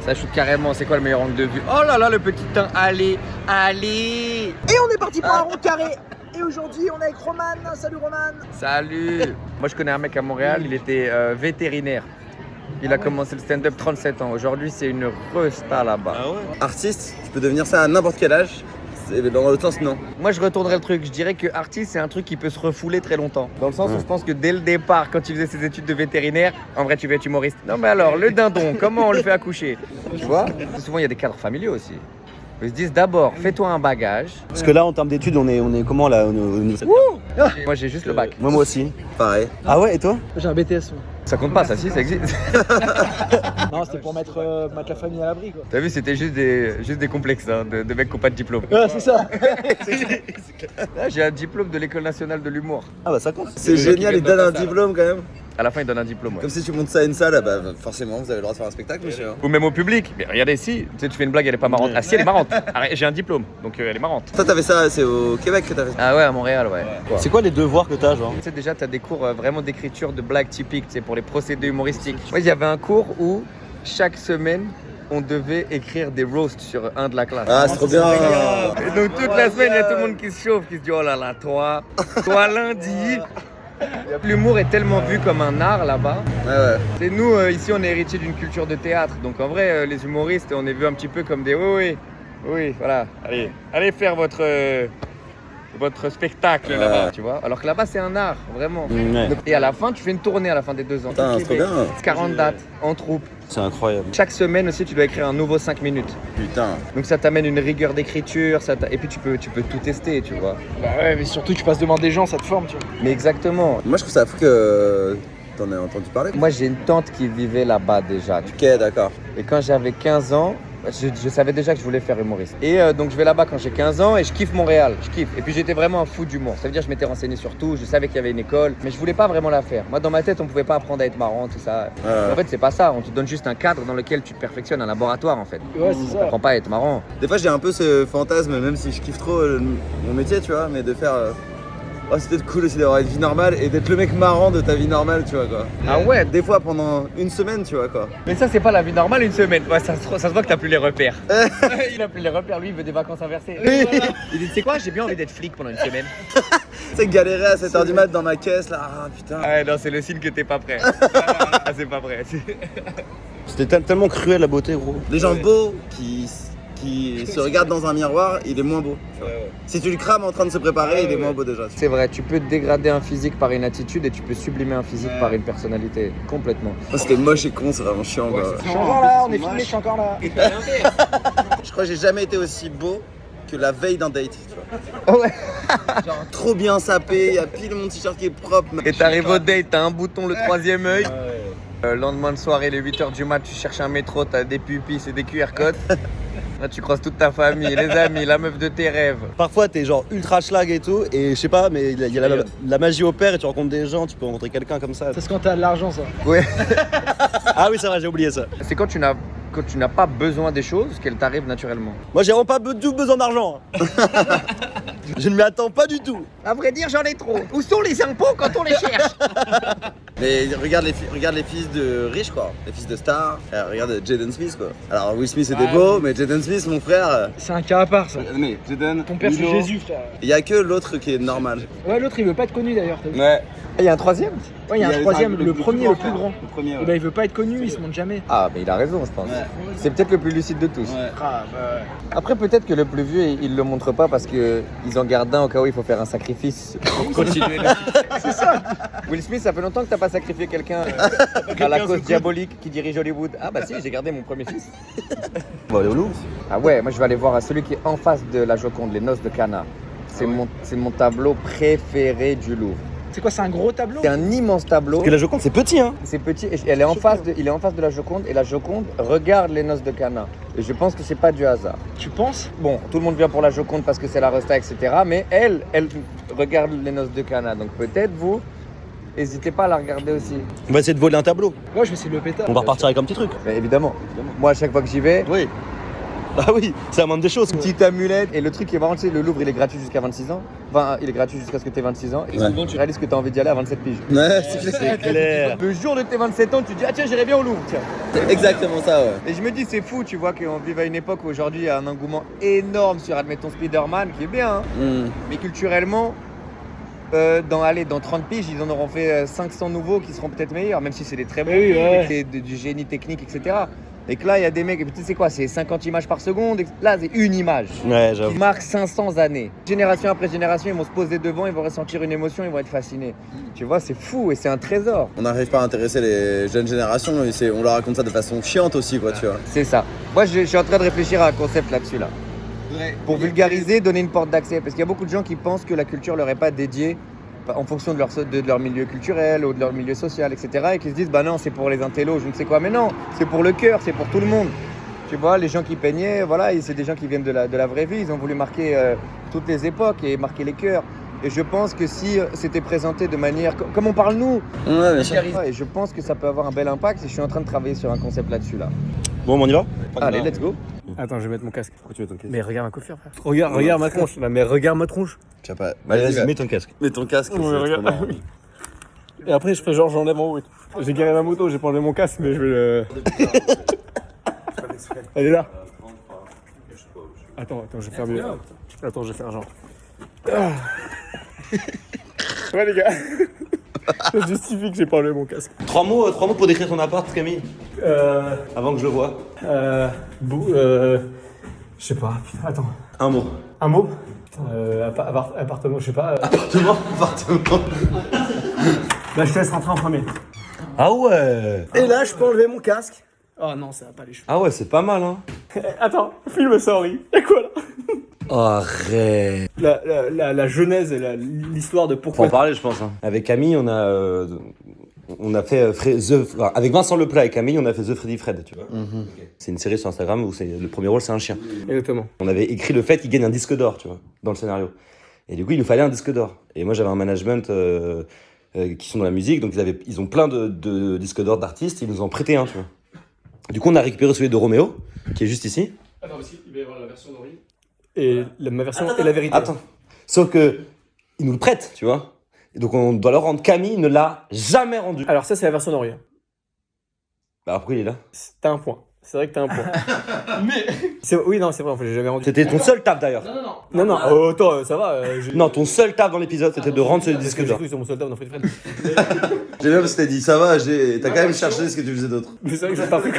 Ça shoot carrément, c'est quoi le meilleur angle de vue? Oh là là, le petit teint, allez. Et on est parti pour un rond carré. Et aujourd'hui, on est avec Roman. Salut Roman. Salut. Moi, je connais un mec à Montréal, il était vétérinaire. Il a commencé le stand-up 37 ans. Aujourd'hui, c'est une resta là-bas. Ah ouais. Artiste, tu peux devenir ça à n'importe quel âge. Dans l'autre sens, non. Moi, je retournerais le truc. Je dirais que artiste, c'est un truc qui peut se refouler très longtemps. Dans le sens où je pense que dès le départ, quand tu faisais ses études de vétérinaire, en vrai, tu veux être humoriste. Non, mais alors, le dindon, comment on le fait accoucher? Tu vois? Souvent, il y a des cadres familiaux aussi. Ils se disent d'abord, fais-toi un bagage. Parce que là, en termes d'études, on est comment là Moi, j'ai juste le bac. Moi aussi. Pareil. Ah ouais, et toi? J'ai un BTS. Moi. Ça compte pas, ça, si, ça existe. Non, c'était pour mettre la famille à l'abri, quoi. T'as vu, c'était juste des complexes hein, de mecs qui n'ont pas de diplôme. Ouais, c'est ça. Là, j'ai un diplôme de l'École nationale de l'humour. Ah bah ça compte. C'est génial, ils donnent un diplôme quand même. À la fin, ils donnent un diplôme. Ouais. Comme si tu montes ça à une salle, bah forcément, vous avez le droit de faire un spectacle, monsieur. Ou même au public. Mais regardez, si tu fais une blague, elle est pas marrante. Ah si, elle est marrante. Arrête, j'ai un diplôme, donc elle est marrante. Toi, t'avais ça, c'est au Québec que t'avais ça. Ah ouais, à Montréal, ouais. C'est quoi les devoirs que t'as, genre? Tu sais, déjà, t'as des cours vraiment d'écriture de blagues typiques, tu sais, pour les procédés humoristiques. Moi, il y avait un cours où chaque semaine, on devait écrire des roasts sur un de la classe. Ah, c'est trop bien. Et donc toute la semaine, il y a tout le monde qui se chauffe, qui se dit oh là là, toi lundi. L'humour est tellement vu comme un art là-bas. Ouais. Et nous, ici, on est héritier d'une culture de théâtre. Donc en vrai, les humoristes, on est vu un petit peu comme des oui, voilà. Allez faire votre spectacle là-bas, tu vois. Alors que là-bas, c'est un art, vraiment. Ouais. Et à la fin, tu fais une tournée à la fin des 2 ans. Putain, c'est trop bien. 40 dates en troupe. C'est incroyable. Chaque semaine aussi, tu dois écrire un nouveau 5 minutes. Putain. Donc ça t'amène une rigueur d'écriture, et puis tu peux tout tester, tu vois. Bah ouais, mais surtout, tu passes devant des gens, ça te forme, tu vois. Mais exactement. Moi, je trouve ça fou que t'en aies entendu parler. Moi, j'ai une tante qui vivait là-bas déjà. Ok, d'accord. Et quand j'avais 15 ans, je savais déjà que je voulais faire humoriste. Et donc je vais là-bas quand j'ai 15 ans et je kiffe Montréal, je kiffe. Et puis j'étais vraiment un fou d'humour. Ça veut dire que je m'étais renseigné sur tout, je savais qu'il y avait une école, mais je voulais pas vraiment la faire. Moi dans ma tête on pouvait pas apprendre à être marrant, tout ça. En fait c'est pas ça, on te donne juste un cadre dans lequel tu te perfectionnes, un laboratoire en fait. Ouais, c'est ça. T'apprends pas à être marrant. Des fois, j'ai un peu ce fantasme, même si je kiffe trop mon métier, tu vois, mais de faire. Oh, c'est peut-être cool aussi d'avoir une vie normale et d'être le mec marrant de ta vie normale, tu vois quoi. Ah ouais. Des fois pendant une semaine, tu vois quoi. Mais ça c'est pas la vie normale une semaine. Ouais, ça se voit que t'as plus les repères. Il a plus les repères, lui il veut des vacances inversées. Oui. Il dit tu sais quoi, j'ai bien envie d'être flic pendant une semaine. Tu sais, galérer à 7h du mat dans ma caisse là, ah putain. Ah non, c'est le signe que t'es pas prêt. Ah c'est pas prêt. C'était tellement cruel la beauté, gros. Les gens beaux qui se regardent dans un miroir, il est moins beau. Tu vois. Si tu le crames en train de se préparer, il est moins beau déjà. C'est vrai, tu peux dégrader un physique par une attitude et tu peux sublimer un physique par une personnalité, complètement. Oh, c'était moche et con, c'est vraiment chiant. Quoi. Je suis encore là, on est filmé, je suis encore là. Je crois que j'ai jamais été aussi beau que la veille d'un date. Tu vois. Oh ouais. Genre trop bien sapé, il y a pile mon t-shirt qui est propre. Et t'arrives au date, t'as un bouton, le 3e œil. Lendemain de soirée, les 8h du mat, tu cherches un métro, t'as des pupilles, c'est des QR codes. Là, tu croises toute ta famille, les amis, la meuf de tes rêves. Parfois, t'es genre ultra schlag et tout, et je sais pas, mais il y a la magie opère et tu rencontres des gens, tu peux rencontrer quelqu'un comme ça. C'est quand t'as de l'argent, ça. Ouais. Ah oui, c'est vrai, j'ai oublié ça. C'est quand tu n'as pas besoin des choses qu'elles t'arrivent naturellement. Moi, j'ai vraiment pas du tout besoin d'argent. Je ne m'y attends pas du tout. À vrai dire, j'en ai trop. Où sont les impôts quand on les cherche? Mais regarde les fils de riches, quoi. Les fils de stars. Regarde Jaden Smith, quoi. Alors, Will Smith était beau, mais Jaden Smith, mon frère. C'est un cas à part, ça. Mais Jaden. Ton père, c'est Milo. Jésus, frère. Il y a que l'autre qui est normal. Ouais, l'autre, il veut pas être connu d'ailleurs. t'as vu. Ouais. Il y a un 3e? Ouais, il y a un troisième, le premier, le plus grand. Le premier, Et bah, il veut pas être connu, il se montre jamais. Ah, mais il a raison, je pense. Ouais. C'est peut-être le plus lucide de tous. Ouais. Ah, bah ouais. Après, peut-être que le plus vieux, il le montre pas parce qu'ils en gardent un au cas où il faut faire un sacrifice pour continuer. C'est ça. Will Smith, ça fait longtemps que t'as pas sacrifié quelqu'un à la cause diabolique qui dirige Hollywood. Ah bah si, j'ai gardé mon premier fils. On va aller au Louvre. Ah ouais, moi je vais aller voir celui qui est en face de la Joconde, les Noces de Cana. C'est mon tableau préféré du Louvre. C'est quoi, c'est un gros tableau? C'est un immense tableau. Parce que la Joconde, c'est petit, hein. C'est petit, et il est en face de la Joconde et la Joconde regarde les Noces de Cana. Et je pense que c'est pas du hasard. Tu penses? Bon, tout le monde vient pour la Joconde parce que c'est la Resta, etc. Mais elle regarde les Noces de Cana. Donc peut-être vous, n'hésitez pas à la regarder aussi. On va essayer de voler un tableau. Ouais, je vais essayer de le péter. On va repartir avec un petit truc. Mais évidemment. Moi, à chaque fois que j'y vais, Oui. Ah oui, ça amène des choses. Petite amulette. Et le truc qui est marrant, tu sais, le Louvre, il est gratuit jusqu'à 26 ans. Enfin, il est gratuit jusqu'à ce que tu aies 26 ans. Et souvent, tu réalises que tu as envie d'y aller à 27 piges. Ouais, c'est clair. Le jour de tes 27 ans, tu te dis, ah tiens, j'irai bien au Louvre, tiens. C'est exactement ça, ouais. Et je me dis, c'est fou, tu vois, qu'on vive à une époque où aujourd'hui, il y a un engouement énorme sur, admettons, Spider-Man, qui est bien, hein. Mais culturellement, dans 30 piges, ils en auront fait 500 nouveaux qui seront peut-être meilleurs, même si c'est des très bons films, c'est du génie technique, etc. Et que là, il y a des mecs, tu sais quoi, c'est 50 images par seconde. Là, c'est une image. Ouais, j'avoue. Qui marque 500 années. Génération après génération, ils vont se poser devant, ils vont ressentir une émotion, ils vont être fascinés. Tu vois, c'est fou et c'est un trésor. On n'arrive pas à intéresser les jeunes générations et on leur raconte ça de façon chiante aussi, quoi, tu vois. C'est ça. Moi, je suis en train de réfléchir à un concept là-dessus, là. Pour vulgariser, donner une porte d'accès. Parce qu'il y a beaucoup de gens qui pensent que la culture leur est pas dédiée en fonction de leur milieu culturel ou de leur milieu social, etc. Et qui se disent, bah non, c'est pour les intellos, je ne sais quoi. Mais non, c'est pour le cœur, c'est pour tout le monde. Tu vois, les gens qui peignaient, voilà, c'est des gens qui viennent de la vraie vie. Ils ont voulu marquer toutes les époques et marquer les cœurs. Et je pense que si c'était présenté de manière, comme on parle nous, Ouais, bien sûr. et je pense que ça peut avoir un bel impact. Et je suis en train de travailler sur un concept là-dessus, là. Bon, on y va? Allez, let's go. Attends, je vais mettre mon casque. Pourquoi tu mets ton casque? Mais regarde ma coiffure, frère. Regarde ma tronche. Mais regarde ma tronche. Tu vas pas. Vas-y, mets ton casque. Mets ton casque. Ouais, c'est regarde. trop marrant. Et après, je fais genre, j'enlève en haut. J'ai garé ma moto, j'ai pas enlevé mon casque, mais je vais le. Elle est là. Attends, je vais faire mieux. Attends, je vais faire genre. Ah. Ouais, les gars. Ça justifie que j'ai pas enlevé mon casque. 3 mots pour décrire ton appart, Camille. Avant que je le voie. Je sais pas. Attends. Un mot. Un mot appartement, je sais pas. Appartement. Là, je te laisse rentrer en premier. Ah ouais. Et là, je peux enlever mon casque. Oh non, ça va pas les cheveux. Ah ouais, c'est pas mal, hein. Attends, film sorry. Y'a quoi là? Oh, arrête. La genèse et l'histoire de Faut pourquoi. en parler, je pense. Hein. Avec Camille, on a fait avec Vincent Leplat et Camille, on a fait The Freddy Fred, tu vois. C'est une série sur Instagram où le premier rôle, c'est un chien. Exactement. On avait écrit le fait qu'il gagne un disque d'or, tu vois, dans le scénario. Et du coup, il nous fallait un disque d'or. Et moi, j'avais un management qui sont dans la musique, donc ils ont plein de disques d'or d'artistes, ils nous en ont prêté un, tu vois. Du coup, on a récupéré celui de Roméo, qui est juste ici. Attends, parce qu'il va y avoir la version d'Henri. Et ma version est la vérité. Attends. Sauf que, ils nous le prêtent, tu vois. Et donc, on doit leur rendre. Camille ne l'a jamais rendu. Alors ça, c'est la version d'Henri. Bah, pourquoi il est là? T'as un point. C'est vrai que t'as un point. Oui, non, c'est vrai, en fait, j'ai jamais rendu. C'était ton seul taf d'ailleurs. Non, oh, attends, ça va. Non, ton seul taf dans l'épisode, c'était de rendre ce disque J'ai d'or. cru sur mon soldat dans Freddy Fred. J'ai bien parce que t'as dit, ça va, t'as quand même cherché ce que tu faisais d'autre. Mais c'est vrai que j'ai pas fait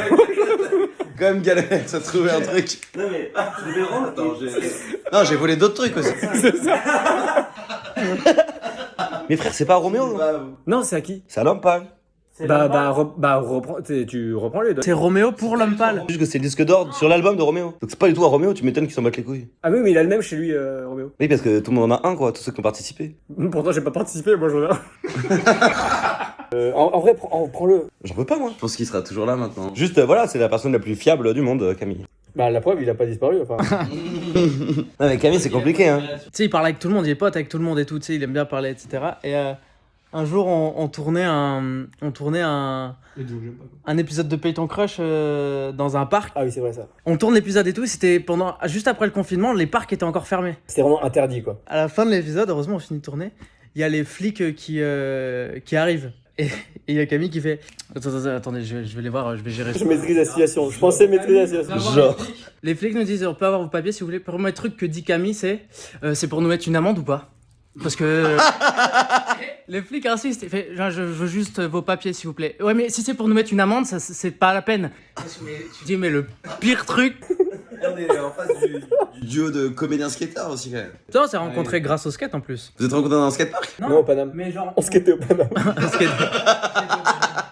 Quand même galère, ça trouver un truc. Non, mais je devais rendre. Attends, non, j'ai volé d'autres trucs aussi. Mais frère, c'est pas Roméo. Non, c'est à qui? C'est à l'homme pâle. Tu reprends les deux. C'est Roméo pour l'homme pâle. Juste que c'est le disque d'or sur l'album de Roméo. Donc c'est pas du tout à Roméo, tu m'étonnes qu'ils s'en battent les couilles. Ah oui, mais il a le même chez lui, Roméo. Oui, parce que tout le monde en a un, quoi, tous ceux qui ont participé. Pourtant, j'ai pas participé, moi je reviens. En vrai, prends-le. J'en veux pas, moi. Je pense qu'il sera toujours là maintenant. Juste, voilà, c'est la personne la plus fiable du monde, Camille. Bah, la preuve, il a pas disparu, enfin. Non, mais Camille, c'est compliqué, hein. Tu sais, il parle avec tout le monde, il est pote avec tout le monde et tout, tu sais, il aime bien parler, etc. Et un jour, on tournait un épisode de Peyton Crush dans un parc. Ah oui, c'est vrai ça. On tourne l'épisode et tout, et c'était juste après le confinement, les parcs étaient encore fermés. C'était vraiment interdit, quoi. À la fin de l'épisode, heureusement, on finit de tourner, il y a les flics qui arrivent. Et il y a Camille qui fait attendez, je vais les voir, je vais gérer ça. Je maîtrise la situation. Je pensais maîtriser la situation. Genre. Les flics nous disent on peut avoir vos papiers si vous voulez. Le premier truc que dit Camille, c'est pour nous mettre une amende ou pas? Parce que les flics insistent. Il fait je veux juste vos papiers s'il vous plaît. Ouais, mais si c'est pour nous mettre une amende, ça c'est pas la peine. Tu dis mais le pire truc. On est en face du duo de comédiens skateurs aussi, quand même. Toi, on s'est rencontrés grâce au skate en plus. Vous êtes rencontrés dans un skatepark? Non, au Paname. Mais genre. On skatait au Paname. skate.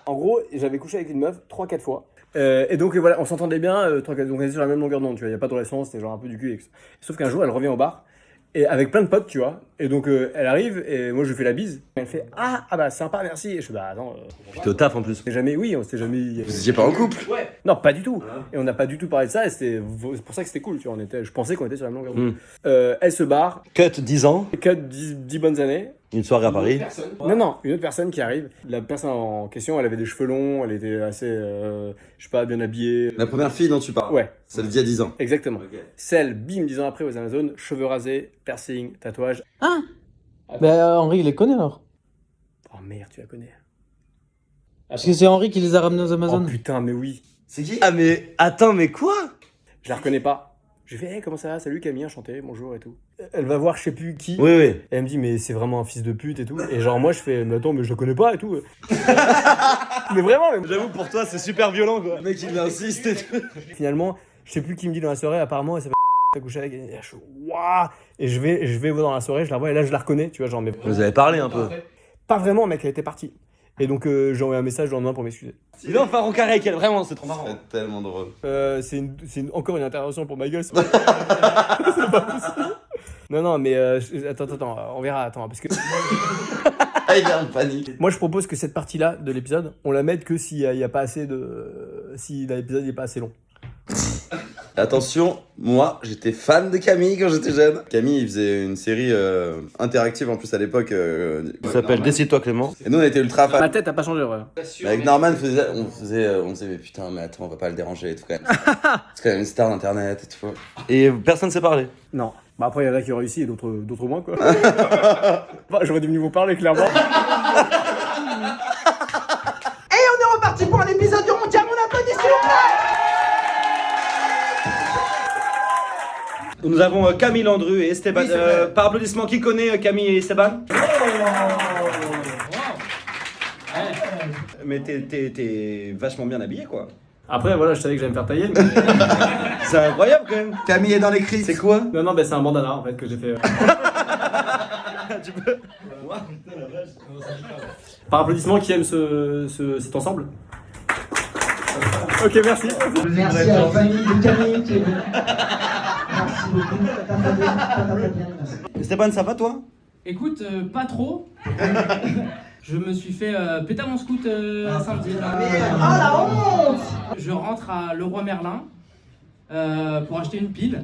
En gros, j'avais couché avec une meuf 3-4 fois. Et donc voilà, on s'entendait bien, 3-4, donc on était sur la même longueur d'onde, tu vois, il n'y a pas de relation, c'était genre un peu du cul. Sauf qu'un jour, elle revient au bar, et avec plein de potes, tu vois, et donc elle arrive, et moi je lui fais la bise, elle fait ah bah sympa, merci, et je fais bah attends, Puis t'es au taf en plus. on s'était jamais. Vous étiez pas en couple? Non, pas du tout. Et on n'a pas du tout parlé de ça, et c'est pour ça que c'était cool, tu vois, je pensais qu'on était sur la même longueur d'onde. Elle se barre, Cut 10 ans. cut 10 bonnes années, Une soirée à Paris. Non, une autre personne qui arrive. La personne en question, elle avait des cheveux longs, elle était assez, je sais pas, bien habillée. La première fille dont tu parles. Ouais, Celle d'il y a 10 ans. exactement. Celle, bim, 10 ans après aux Amazones, cheveux rasés, piercing, tatouage. Ah Bah Henri, il les connaît alors. Oh merde, tu la connais. Parce que c'est Henri qui les a ramenés aux Oh Amazones. putain, mais oui. C'est qui? Ah mais attends, mais quoi? Je la reconnais pas. Je fais, hey, comment ça va? Salut Camille, enchanté, bonjour et tout. Elle va voir je sais plus qui. Oui. Et elle me dit, mais c'est vraiment un fils de pute et tout. Et genre, moi, je fais, mais attends, mais je le connais pas et tout. Mais vraiment, mais J'avoue, pour toi, c'est super violent quoi. Le mec, il insiste et tout. finalement, je sais plus qui me dit dans la soirée, apparemment, elle s'appelle t'as couché avec. Et je suis, waouh! Et je vais voir dans la soirée, je la vois, et là, je la reconnais, tu vois, genre, mais. Vous avez parlé un peu. Pas vraiment, mec, elle était partie. Et donc, j'ai envoyé un message le lendemain pour m'excuser. Il va en faire en carré avec elle, vraiment, c'est trop marrant. C'est tellement drôle. Encore une intervention pour ma gueule, c'est pas possible. Non, mais attends, on verra, attends, parce que. Ah, il est en panique. Moi, je propose que cette partie-là de l'épisode, on la mette que s'il y a pas assez de. Si l'épisode n'est pas assez long. Attention, moi j'étais fan de Camille quand j'étais jeune. Camille il faisait une série interactive en plus à l'époque. Ça s'appelle Décide-toi Clément. Et nous on était ultra fans. Ma tête a pas changé, ouais. Avec Norman on disait mais putain mais attends on va pas le déranger et tout quand même. C'est quand même une star d'internet et tout. Et personne s'est parlé. Non. Bah après, il y en a qui ont réussi et d'autres moins, quoi. Bah, j'aurais dû venir vous parler, clairement. Et on est reparti pour un épisode du Rondiam, on applaudit s'il vous plaît. Nous avons Camille Landru et Esteban. Par applaudissement, qui connaît Camille et Esteban? Mais t'es vachement bien habillé quoi. Après, voilà, je savais que j'allais me faire tailler. Mais... C'est incroyable quand même. Camille est dans les cris. C'est quoi? non, bah, c'est un bandana, en fait, que j'ai fait. Tu peux. Par applaudissement, qui aime cet ensemble? Ok, merci. Merci à la famille de Camille qui est venue. Merci beaucoup. Tata Fabienne, merci. Esteban, ça va toi? Écoute, pas trop. Je me suis fait péter mon scout samedi. Oh la honte! Je rentre à Leroy Merlin pour acheter une pile.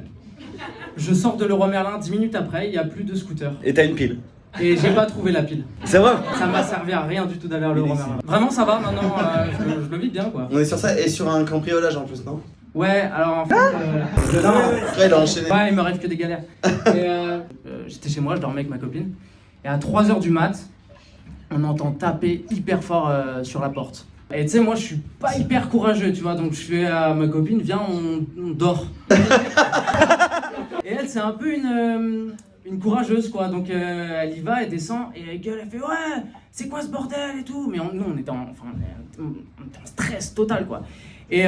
Je sors de Leroy Merlin 10 minutes après, il n'y a plus de scooter. Et t'as une pile. Et j'ai pas trouvé la pile. C'est vrai? Ça m'a servi à rien du tout d'aller à Leroy Merlin. Vraiment, ça va maintenant, je le vis bien quoi. On est sur ça et sur un cambriolage en plus, non? Ouais, alors en fait. Après, il a enchaîné. Ouais, il me reste que des galères. Et, j'étais chez moi, je dormais avec ma copine. Et à 3h du mat, on entend taper hyper fort sur la porte. Et tu sais, moi je suis pas hyper courageux, tu vois, donc je fais à ma copine, viens, on dort. Et elle, c'est un peu une courageuse, quoi. Donc elle y va, elle descend et elle gueule, elle fait ouais, c'est quoi ce bordel et tout. Mais nous, on était en stress total, quoi. Et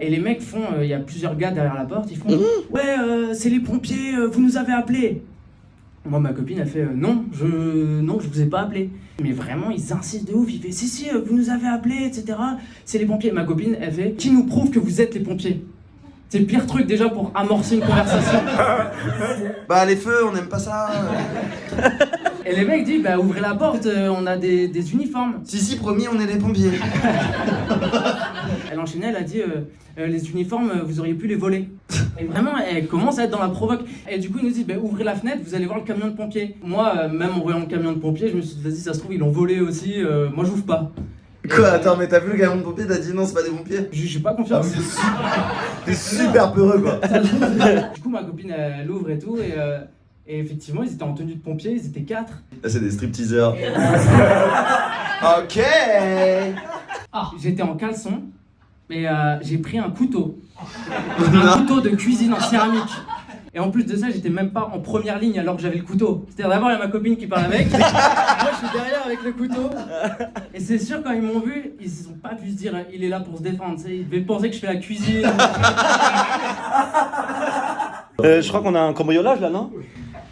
les mecs font, il y a plusieurs gars derrière la porte, ils font ouais, c'est les pompiers, vous nous avez appelés. Moi, ma copine, elle fait non, je vous ai pas appelé. Mais vraiment, ils insistent de ouf. Ils font si, vous nous avez appelé, etc. C'est les pompiers. Ma copine, elle fait qui nous prouve que vous êtes les pompiers? C'est le pire truc déjà pour amorcer une conversation. Bah, les feux, on n'aime pas ça. Et les mecs disent bah, ouvrez la porte, on a des uniformes. Si, promis, on est les pompiers. Elle enchaînait, elle a dit les uniformes, vous auriez pu les voler. Et vraiment, elle commence à être dans la provoque. Et du coup, ils nous disent bah, ouvrez la fenêtre, vous allez voir le camion de pompiers. Moi, même en voyant le camion de pompiers, je me suis dit vas-y, ça se trouve, ils l'ont volé aussi. Moi, j'ouvre pas. Quoi? Attends, mais t'as vu le camion de pompiers? T'as dit non, c'est pas des pompiers? J'ai pas confiance. T'es super peureux, quoi. Du coup, ma copine, elle ouvre et tout. Et effectivement, ils étaient en tenue de pompiers, ils étaient 4. Là, c'est des stripteasers. Ok. J'étais en caleçon, mais j'ai pris un couteau. Un couteau de cuisine en céramique. Et en plus de ça, j'étais même pas en première ligne alors que j'avais le couteau. C'est-à-dire d'abord, il y a ma copine qui parle avec. Moi, je suis derrière avec le couteau. Et c'est sûr, quand ils m'ont vu, ils ont pas pu se dire il est là pour se défendre. Tu sais, ils devaient penser que je fais la cuisine. Je crois qu'on a un cambriolage là, non?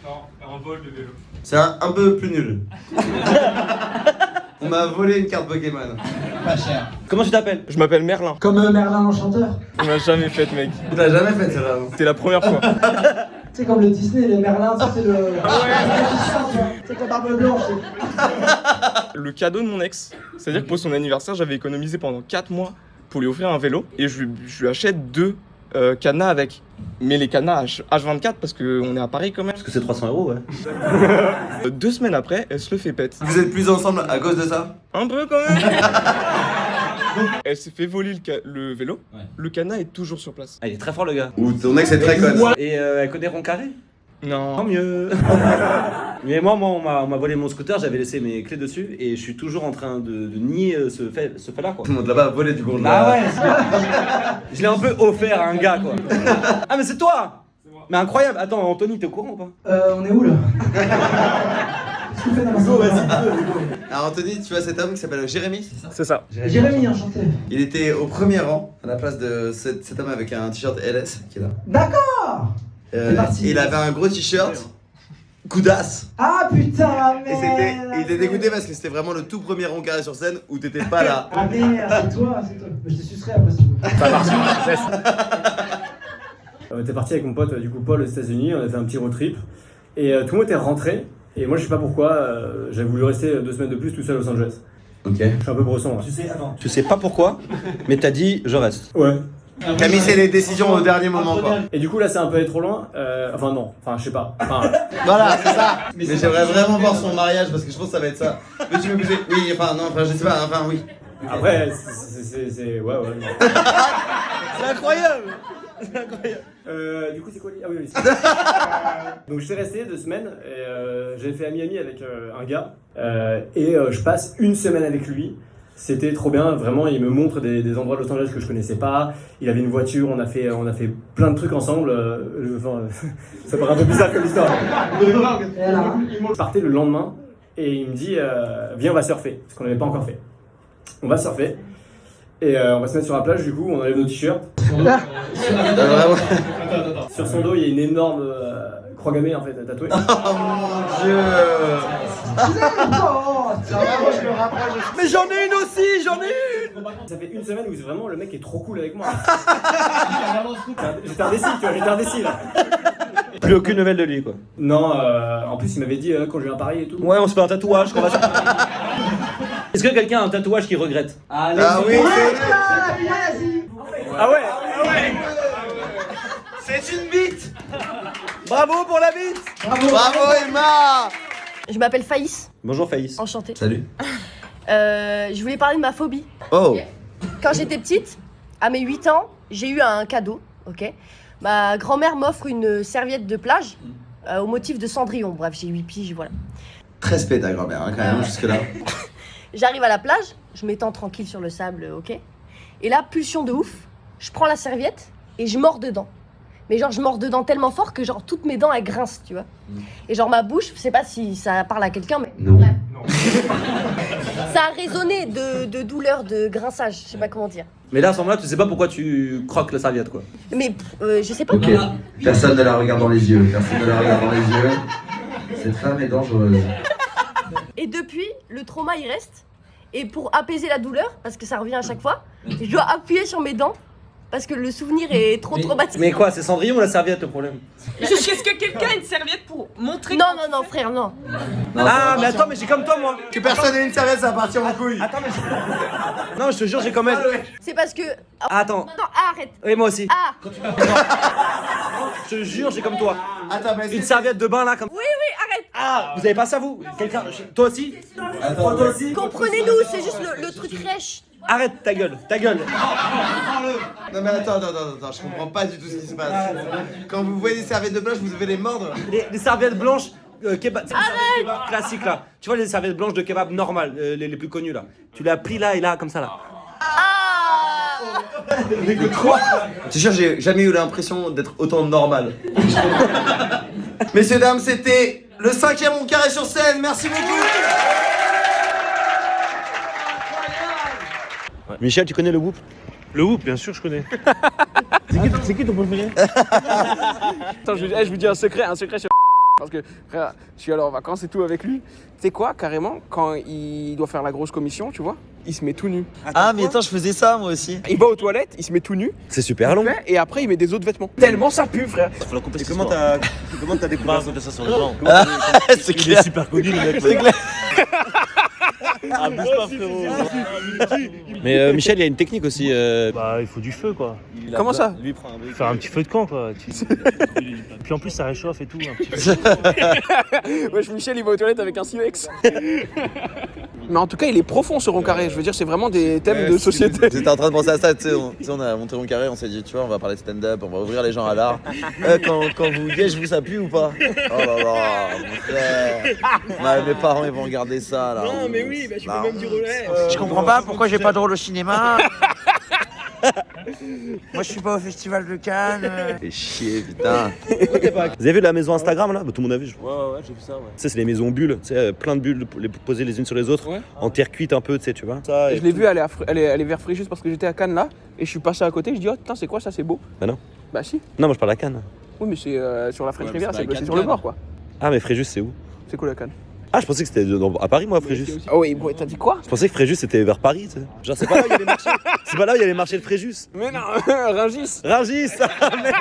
Non, un vol de vélo. C'est un peu plus nul. On m'a volé une carte Pokémon. Pas cher. Comment tu t'appelles? Je m'appelle Merlin. Comme Merlin l'Enchanteur. On l'a jamais fait, mec. Tu l'as jamais fait celle-là. C'était la première fois. C'est comme le Disney, les Merlins, ça c'est le. C'est la barbe blanche. Le cadeau de mon ex, c'est-à-dire que pour son anniversaire, j'avais économisé pendant 4 mois pour lui offrir un vélo et je lui achète 2 cadenas avec. Mais les cadenas H24 parce qu'on est à Paris quand même. Parce que c'est 300 €, ouais. 2 semaines après, elle se le fait pète. Vous êtes plus ensemble à cause de ça? Un peu quand même. Elle s'est fait voler le vélo. Ouais. Le cadenas est toujours sur place. Ah, il est très fort le gars. Ou ton ex est très conne. Et elle connaît Roncarré? Non. Tant mieux. Mais moi on m'a volé mon scooter, j'avais laissé mes clés dessus et je suis toujours en train de nier ce fait-là quoi. Tout le monde là-bas a volé du coup. Ah ouais. Je l'ai un peu offert à un gars quoi. Ah mais c'est toi. Mais incroyable. Attends, Anthony, t'es au courant ou pas? On est où là? Alors Anthony, tu vois cet homme qui s'appelle Jérémy, c'est ça? C'est ça. Jérémy, enchanté. Il était au premier rang à la place de cet homme avec un t-shirt LS qui est là. D'accord. C'est parti. Il avait un gros t-shirt, coudasse. Ah putain, Et il était dégoûté parce que c'était vraiment le tout premier rond carré sur scène où t'étais pas là. Ah merde, c'est toi. Je te sucerai après si tu veux. Ça marche. On était parti avec mon pote, du coup Paul aux États-Unis, on a fait un petit road trip et tout le monde était rentré. Et moi je sais pas pourquoi, j'avais voulu rester 2 semaines de plus tout seul à Los Angeles. Ok. Je suis un peu bresson. Hein. Tu sais pas pourquoi, mais t'as dit je reste. Ouais. Camille, c'est les décisions au dernier moment quoi. Et du coup là c'est un peu allé trop loin. Enfin non, enfin je sais pas. Enfin, Voilà, c'est ça. Mais j'aimerais vraiment voir son mariage parce que je pense que ça va être ça. Mais tu me disais, oui, enfin non, enfin je sais pas, enfin oui. après c'est ouais non. C'est incroyable. Du coup c'est quoi Ah oui, oui. Donc j'étais resté 2 semaines et j'ai fait Miami avec un gars et je passe 1 semaine avec lui. C'était trop bien, vraiment il me montre des endroits de Los Angeles que je connaissais pas. Il avait une voiture, on a fait plein de trucs ensemble. Ça paraît un peu bizarre comme histoire. Je partais le lendemain et il me dit viens on va surfer, parce qu'on n'avait pas encore fait. On va surfer. Et on va se mettre sur la plage du coup, on enlève nos t-shirts. Vraiment. Sur son dos, il y a une énorme croix gammée en fait tatouée. Oh mon dieu. Mais j'en ai une aussi, j'en ai une. Ça fait 1 semaine où vraiment le mec est trop cool avec moi. J'étais indécis, tu vois, j'étais indécis là. Plus aucune nouvelle de lui quoi. Non, en plus il m'avait dit quand je viens à Paris et tout. Ouais, on se fait un tatouage qu'on va sur... Est-ce que quelqu'un a un tatouage qu'il regrette? Ah oui, Ah ouais. c'est une bite. Bravo pour la bite. Bravo Emma. Je m'appelle Faïs, Bonjour Faïs. enchantée. Salut. Je voulais parler de ma phobie. Oh. Quand j'étais petite, à mes 8 ans, j'ai eu un cadeau, ok. Ma grand-mère m'offre une serviette de plage au motif de Cendrillon. Bref, j'ai 8 piges, voilà. Très spé ta grand-mère hein, quand même jusque là. J'arrive à la plage, je m'étends tranquille sur le sable, ok. Et là, pulsion de ouf, je prends la serviette et je mords dedans. Mais genre, je mords dedans tellement fort que genre toutes mes dents elles grincent, tu vois. Et genre ma bouche, je sais pas si ça parle à quelqu'un, mais Non. ça a résonné de douleur, de grinçage, je sais pas comment dire. Mais là à ce moment-là, tu sais pas pourquoi tu croques la serviette quoi. Mais je sais pas. Ok. Personne ne la regarde dans les yeux. Personne ne la regarde dans les yeux. Cette femme est dangereuse. Et depuis, le trauma il reste. Et pour apaiser la douleur, parce que ça revient à chaque fois, je dois appuyer sur mes dents. Parce que le souvenir est trop traumatique. Mais quoi, c'est Cendrillon ou la serviette le problème? Est-ce que quelqu'un a une serviette pour montrer Non, non, non, frère, non. Ah mais attends, mais j'ai comme toi moi. Que personne n'ait une serviette, ça va partir en couille. Attends mais j'ai... Non, je te jure, j'ai comme elle. C'est parce que. Attends. Non, arrête. Oui, moi aussi. Ah. Je te jure, j'ai comme toi. Attends, mais Une serviette de bain là comme... Oui, arrête. Ah, vous avez pas ça vous? Quelqu'un... Toi aussi? Attends, Toi aussi? Comprenez-nous, c'est juste le truc rêche. Arrête ta gueule, ta gueule. Non mais attends, je comprends pas du tout ce qui se passe. Quand vous voyez des serviettes de plage, vous devez les mordre. Les serviettes blanches kebab, kebab classique là. Tu vois les serviettes blanches de kebab normales, les plus connues là. Tu les plies là et là comme ça là. Ah. Je te jure, j'ai jamais eu l'impression d'être autant normal. Messieurs, dames, c'était le 5e rond carré sur scène. Merci beaucoup. Michel, tu connais le Whoop? Le Whoop, bien sûr, je connais. C'est qui ton préféré? Attends, je vous dis un secret sur parce que frère, je suis allé en vacances et tout avec lui. Tu sais quoi, carrément, quand il doit faire la grosse commission, tu vois, il se met tout nu. Ah, mais attends, je faisais ça moi aussi. Il va aux toilettes, il se met tout nu, C'est super long. et après il met des autres vêtements. Tellement ça pue, frère. Faut la couper. Comment t'as découvert ça sur les gens? C'est Il est super connu, le mec. C'est clair. Abuse pas, frérot. Mais Michel, il y a une technique aussi. Bah, il faut du feu, quoi. Comment ça? Lui prend un briquet. Faire un petit feu de camp, quoi. Puis en plus, ça réchauffe et tout. Un petit peu. Wesh, Michel, il va aux toilettes avec un silex. Mais en tout cas, il est profond ce rond carré. Je veux dire, c'est vraiment des thèmes de société. J'étais en train de penser à ça, tu sais, on a monté Rond Carré, on s'est dit, tu vois, on va parler de stand-up, on va ouvrir les gens à l'art. Quand vous gage, vous ça pue ou pas? Oh là là, mon frère. Mes parents, ils vont regarder ça, là. Non, mais oui, bah, tu peux même dire relais. Je comprends pas pourquoi j'ai pas de rôle au cinéma. Moi, je suis pas au festival de Cannes. Fais chier, putain. Vous avez vu la maison Instagram là? Tout le monde a vu. Ouais, j'ai vu ça, ouais. Tu sais, c'est les maisons bulles, tu sais, plein de bulles les posées les unes sur les autres, Ouais. en terre cuite un peu, tu sais, tu vois. Ça, Je l'ai vu aller vers Fréjus parce que j'étais à Cannes là. Et je suis passé à côté. Je dis, oh putain, c'est quoi ça? C'est beau. Bah non. Bah si. Non, moi je parle à Cannes. Oui, mais c'est sur la French Ouais, Riviera, mais c'est c'est pas sur le Cannes. bord quoi. Ah, mais Fréjus, c'est où? C'est quoi la Cannes? Ah, je pensais que c'était à Paris, moi, Fréjus. Ah oui, bon, t'as dit quoi? Je pensais que Fréjus c'était vers Paris, tu sais. Genre, c'est pas là où il y a les marchés. C'est pas là où il y a les marchés de Fréjus. Mais non, Rungis. Rungis, ah, merde.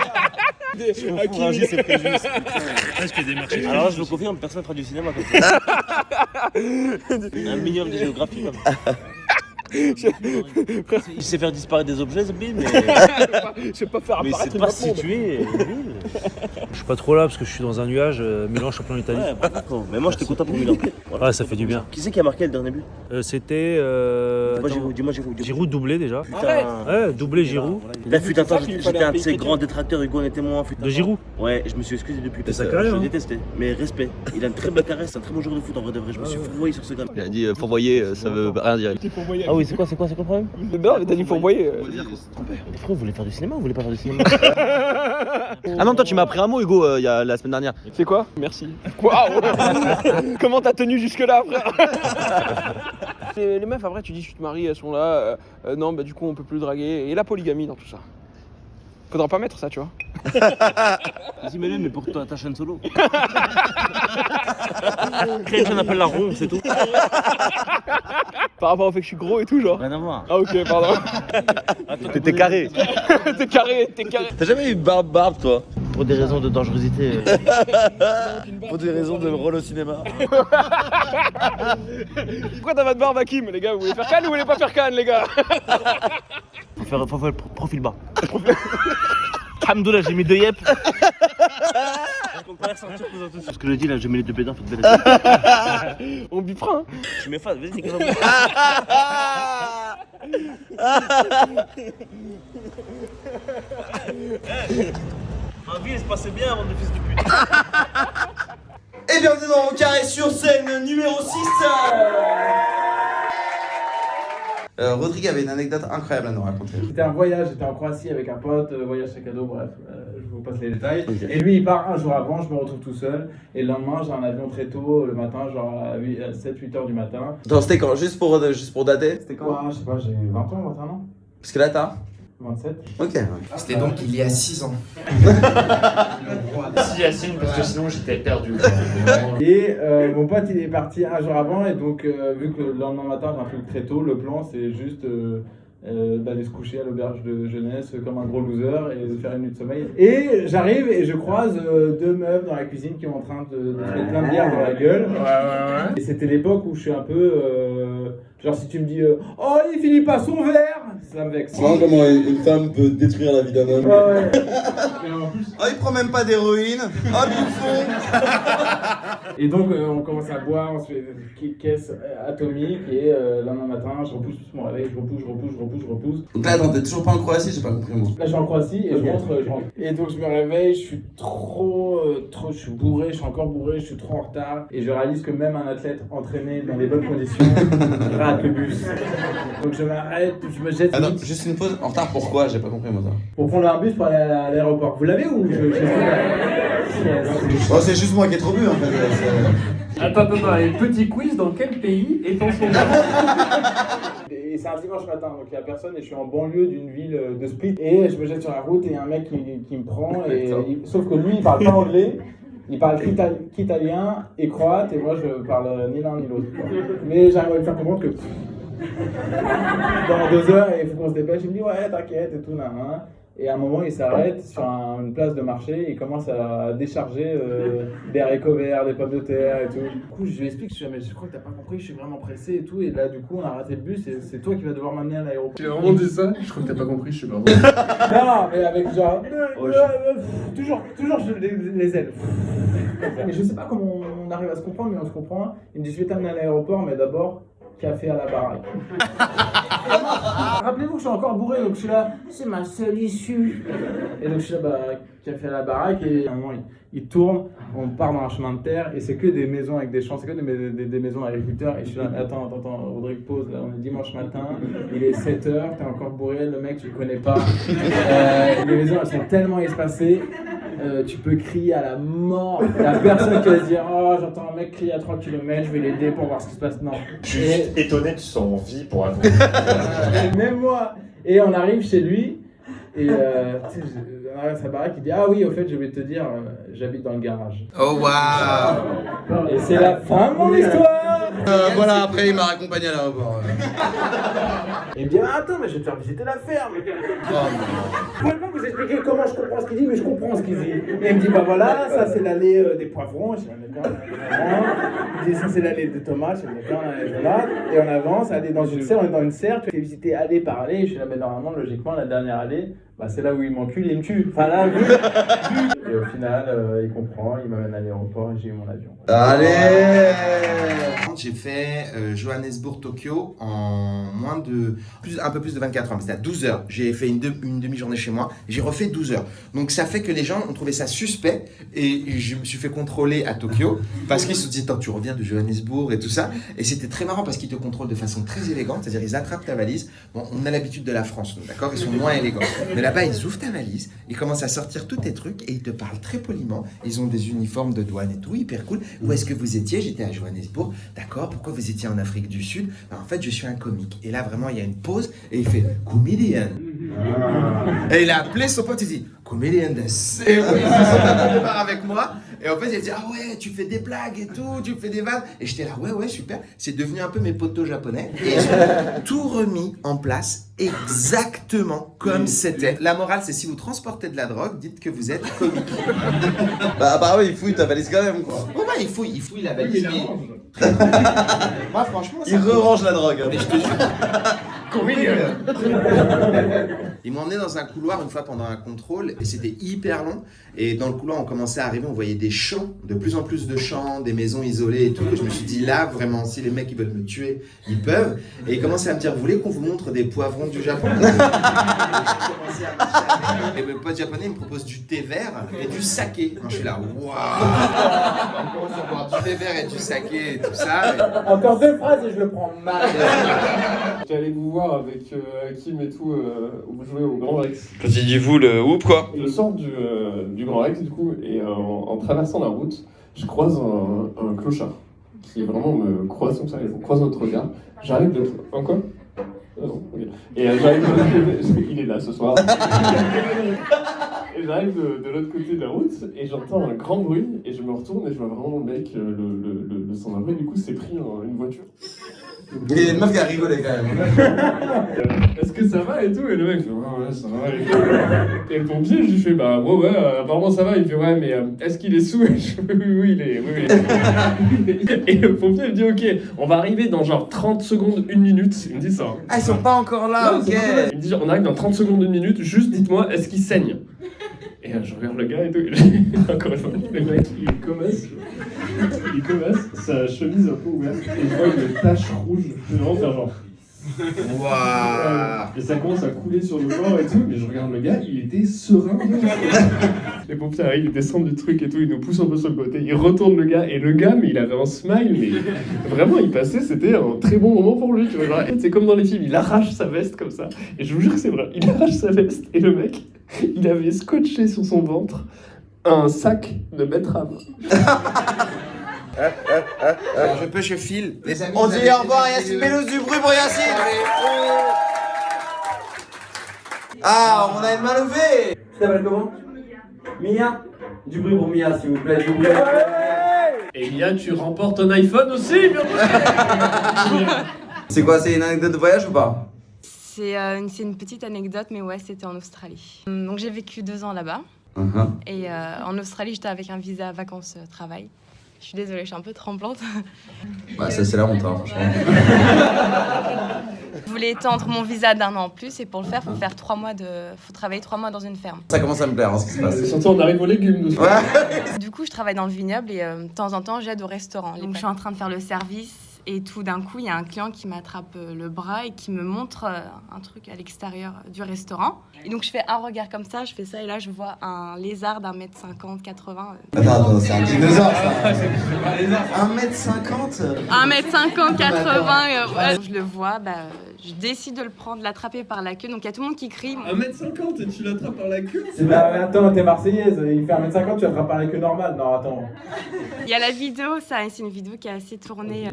Rungis et Fréjus. Presque des marchés. Alors là, je vous confirme, personne fera du cinéma comme ça. Un minimum de géographie, comme ça. Il sait faire disparaître des objets, Zbi, mais Je sais pas faire il apparaître sait une pas map se monde. situer. Je suis pas trop là parce que je suis dans un nuage. Milan, champion d'Italie. Ouais, bah, d'accord. Mais moi, j'étais content pour Milan. Voilà. Ouais, ça fait du bien. Qui c'est qui a marqué le dernier but? C'était. Dis-moi Giroud. Giroud doublé déjà. Arrête. Ouais, doublé Giroud. Là, fut un temps, ça qu'il j'étais fallait un de ses appeler grands détracteurs, Hugo en est témoin. De Giroud. Ouais, je me suis excusé depuis. sa que carrière, je hein. le détestais. Mais respect. Il a une très belle caresse, c'est un très bon joueur de foot en vrai de vrai. Je me suis fourvoyé sur ce gars. Il a dit fourvoyer, ça veut rien dire. Ah oui, c'est quoi le problème? Non, mais t'as dit fourvoyer. Les frères, vous voulez faire du cinéma ou vous voulez pas faire du cinéma? Ah non, toi tu m'as appris un mot, Hugo, la semaine dernière. C'est quoi? Merci. Waouh. Comment t'as tenu jusque là, frère? Les meufs, après, tu dis, tu te maries, elles sont là. Non, bah du coup, on peut plus draguer. Et la polygamie dans tout ça. Faudra pas mettre ça, tu vois. Vas-y, mets-le, mais pour ta chaîne solo. Crée une chaîne appelle la ronde, c'est tout. Par rapport au fait que je suis gros et tout, genre. Rien à voir. Ah, ok, pardon. T'étais carré. T'es carré. T'as jamais eu barbe, toi? Pour des raisons de dangerosité. Pour des raisons de rôle au cinéma. Pourquoi t'as pas de barbe, Hakim, les gars? Vous voulez faire Cannes ou vous voulez pas faire Cannes, les gars? Faut faire le profil bas. Alhamdoulilah, j'ai mis 2 yep. Ce que je dis là, je mets les 2 bédins, faites belle. On bipera, hein. Tu m'effaces, vas-y, c'est comme Ma vie, elle se passait bien avant de fils de pute. Et bienvenue dans Rond Carré sur scène numéro 6. Rodrigue avait une anecdote incroyable à nous raconter. C'était un voyage, j'étais en Croatie avec un pote, voyage sac à dos, bref, je vous passe les détails. Okay. Et lui il part un jour avant, je me retrouve tout seul, et le lendemain j'ai un avion très tôt, le matin, genre à 7-8 heures du matin. Attends, c'était quand? Juste pour dater? C'était quand? Je sais pas, j'ai 20 ans, 21 ans. Parce que là t'as 27. Ok. C'était donc il y a 6 ans. Si Yacine, parce que sinon j'étais perdu. Et mon pote il est parti un jour avant, et donc vu que le lendemain matin j'ai un truc très tôt, le plan c'est juste d'aller se coucher à l'auberge de jeunesse comme un gros loser et de faire une nuit de sommeil. Et j'arrive et je croise 2 meufs dans la cuisine qui sont en train de se mettre plein de bière dans la gueule. Ouais. Et c'était l'époque où je suis un peu... genre si tu me dis oh il finit pas son verre, ça me vexe. C'est marrant comment une femme peut détruire la vie d'un homme. Ouais. Et en plus... Oh il prend même pas d'héroïne. Oh le bouffon. Et donc on commence à boire, on se fait une caisse atomique et le lendemain matin je repousse mon réveil, je repousse. Donc là attends, t'es toujours pas en Croatie, j'ai pas compris moi. Là je suis en Croatie et je rentre. Et donc je me réveille, je suis je suis bourré, je suis encore bourré, je suis trop en retard. Et je réalise que même un athlète entraîné dans les bonnes conditions rate le bus. Donc je m'arrête, je me jette. Attends, juste une pause, en retard pourquoi? J'ai pas compris moi ça. Pour prendre un bus pour aller à l'aéroport. Vous l'avez ou Oh c'est juste moi qui ai trop bu en fait. Attends, et petit quiz, dans quel pays est-on son Et c'est un dimanche matin, donc il n'y a personne et je suis en banlieue d'une ville de Split. Et je me jette sur la route et il y a un mec qui me prend, sauf que lui il parle pas anglais, il parle qu'italien et croate et moi je parle ni l'un ni l'autre. Mais j'arrive à lui faire comprendre que dans 2 heures il faut qu'on se dépêche, il me dit ouais t'inquiète et tout, nan. Et à un moment, il s'arrête sur une place de marché, il commence à décharger des haricots verts, des pommes de terre et tout. Du coup, je lui explique, je crois que t'as pas compris, je suis vraiment pressé et tout. Et là, du coup, on a raté le bus et c'est toi qui vas devoir m'amener à l'aéroport. Tu as vraiment dit ça? Je crois que t'as pas compris, je suis vraiment. Non, mais avec genre. Toujours les ailes. Mais je sais pas comment on arrive à se comprendre, mais on se comprend. Il me dit, je vais t'amener à l'aéroport, mais d'abord, café à la baraque. Rappelez-vous que je suis encore bourré, donc je suis là, c'est ma seule issue. Et donc je suis là, café à la baraque, et à un moment il tourne, on part dans un chemin de terre, et c'est que des maisons avec des champs, c'est que des maisons d'agriculteurs. Et je suis là, attends, Rodrigue, pause, là on est dimanche matin, il est 7h, t'es encore bourré, le mec tu le connais pas. Les maisons elles sont tellement espacées. Tu peux crier à la mort. Il n'y a personne qui va se dire oh, j'entends un mec crier à 3 km, je vais l'aider pour voir ce qui se passe. Non. Juste étonné que tu sois en vie pour attendre. Même moi. Et on arrive chez lui. Et on arrive à sa baraque. Il dit ah oui, au fait, je vais te dire, j'habite dans le garage. Oh waouh. Et c'est la fin de mon histoire. Voilà, après il m'a raccompagné à l'aéroport. Il me dit ah, attends, mais je vais te faire visiter la ferme. Je ne peux pas vous expliquer comment je comprends ce qu'il dit, mais je comprends ce qu'il dit. Et il me dit bah voilà, ça c'est l'allée des poivrons. Je suis d'accord. Il dit ça c'est l'allée des tomates. Je suis d'accord. Et on avance, aller dans une serre, on est dans une serre. Tu fais visiter allée par allée. Je suis là, mais normalement, logiquement, la dernière allée, c'est là où il m'encule et il me tue. Enfin là, et au final, il comprend, il m'amène à l'aéroport et j'ai eu mon avion. Allez. J'ai fait Johannesburg-Tokyo en un peu plus de 24 heures, mais c'était à 12 heures. J'ai fait une demi-journée chez moi, j'ai refait 12 heures. Donc ça fait que les gens ont trouvé ça suspect et je me suis fait contrôler à Tokyo parce qu'ils se disaient attends, tu reviens de Johannesburg et tout ça. Et c'était très marrant parce qu'ils te contrôlent de façon très élégante, c'est-à-dire ils attrapent ta valise. Bon, on a l'habitude de la France, d'accord, ils sont moins élégants. Mais là-bas, ils ouvrent ta valise, ils commencent à sortir tous tes trucs et ils te parlent très poliment. Ils ont des uniformes de douane et tout, hyper cool. Où est-ce que vous étiez? J'étais à Johannesburg. D'accord, pourquoi vous étiez en Afrique du Sud? En fait, je suis un comique. Et là, vraiment, il y a une pause et il fait comedian. Et il a appelé son pote, il dit comedian de c'est oui, il part avec moi. Et en fait, il a dit ah ouais, tu fais des blagues et tout, tu fais des vannes. Et j'étais là ouais, super. C'est devenu un peu mes potos japonais. Et j'ai tout remis en place exactement comme c'était. La morale, c'est si vous transportez de la drogue, dites que vous êtes comique. Apparemment, il fouille ta valise quand même, quoi. Oh il fouille la valise. Moi, franchement, il re-range la drogue. Mais je te jure. Ils m'ont emmené dans un couloir une fois pendant un contrôle et c'était hyper long. Et dans le couloir, on commençait à arriver, on voyait des champs, de plus en plus de champs, des maisons isolées et tout. Et je me suis dit là, vraiment, si les mecs ils veulent me tuer, ils peuvent. Et ils commençaient à me dire, vous voulez qu'on vous montre des poivrons du Japon? Et mes potes japonais ils me proposent du thé vert et du saké. Moi, je suis là, waouh! On commence à boire du thé vert et du saké et tout ça. Et... Encore 2 phrases et je le prends mal. J'allais vous voir avec Kim et tout, où vous jouez au Grand Rex. Quand il dit vous, le whoop quoi. Je sors du Grand Rex du coup, et en traversant la route, je croise un clochard qui vraiment me croise comme ça, et on croise notre regard. J'arrive de... En quoi? Non, okay. Et j'arrive de l'autre côté, il est là ce soir. Et j'arrive de l'autre côté de la route et j'entends un grand bruit et je me retourne et je vois vraiment le mec, le sans-abri, du coup s'est pris une voiture. Il y a une meuf qui a rigolé quand même. Est-ce que ça va et tout? Et le mec fait ouais, ça va. Et le pompier, je lui fais bah ouais, apparemment ça va. Il fait ouais, mais est-ce qu'il est sous? Et je fais oui, il est. Et le pompier me dit ok, on va arriver dans genre 30 secondes, 1 minute. Il me dit ça. Ah, ils sont pas encore là, ok. Il me dit on arrive dans 30 secondes, 1 minute, juste dites-moi, est-ce qu'il saigne? Et je regarde le gars et tout, encore une fois, le mec, il commence, sa chemise un peu ouverte, et je vois une tache rouge, je vais vraiment faire genre... Waouh. Et ça commence à couler sur le corps et tout, mais je regarde le gars, il était serein. Les pompiers arrivent, ils descendent du truc et tout, ils nous poussent un peu sur le côté, ils retournent le gars, et le gars, mais il avait un smile, mais vraiment, il passait, c'était un très bon moment pour lui, tu vois. Genre, c'est comme dans les films, il arrache sa veste comme ça, et je vous jure que c'est vrai, il arrache sa veste, et le mec, il avait scotché sur son ventre un sac de betterave. Je file. Les amis, On dit au revoir à Yacine Bellouz, du bruit pour Yacine. Ah, on a une main levée. Tu t'appelles comment? Mia? Du bruit pour Mia, s'il vous plaît, du bruit. Et Mia, tu remportes un iPhone aussi, bien sûr. C'est quoi, c'est une anecdote de voyage ou pas? C'est une petite anecdote, mais ouais, c'était en Australie. Donc j'ai vécu 2 ans là-bas. Et en Australie, j'étais avec un visa vacances-travail. Je suis désolée, je suis un peu tremblante. Bah, ça, c'est la honte, hein, franchement. Je voulais étendre mon visa d'1 an en plus, et pour le faire, faut travailler 3 mois dans une ferme. Ça commence à me plaire, hein, ce qui se passe. Surtout, on arrive aux légumes, nous. Du coup, je travaille dans le vignoble et de temps en temps, j'aide au restaurant. Donc, je suis en train de faire le service. Et tout d'un coup, il y a un client qui m'attrape le bras et qui me montre un truc à l'extérieur du restaurant. Et donc, je fais un regard comme ça, je fais ça, et là, je vois un lézard d'1m50, 80. Attends, c'est un dinosaure, ça. 1m50 1m50, 80. Ouais. Je le vois, je décide de le prendre, de l'attraper par la queue. Donc, il y a tout le monde qui crie. 1m50 et tu l'attrapes par la queue? Bah, attends, t'es marseillaise, il fait 1m50, tu attrapes par la queue normale. Non, attends. Il y a la vidéo, ça, c'est une vidéo qui est assez tournée.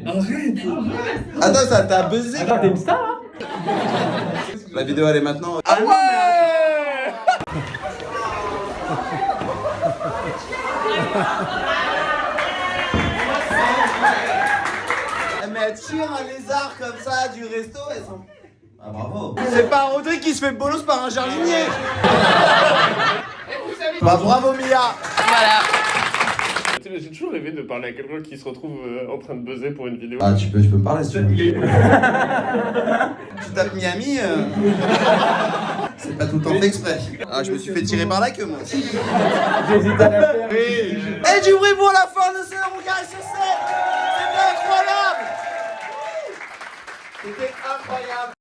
Attends, ça t'a buzzé? Attends, t'es une star, hein? La vidéo, elle est maintenant. Ah ouais! Mais elle tire un lézard comme ça du resto, elles sont... Ah bravo. C'est pas Rodrigue qui se fait bolos par un jardinier. Bah bravo Mia. Voilà. J'ai toujours rêvé de parler à quelqu'un qui se retrouve en train de buzzer pour une vidéo. Ah tu peux me parler si tu veux. Tu tapes Miami, c'est pas tout le temps fait exprès. Ah je me suis fait tirer par la queue moi aussi. J'hésite à la faire. Et du bruit pour la fin de ce regard sur scène. C'était incroyable. C'était incroyable.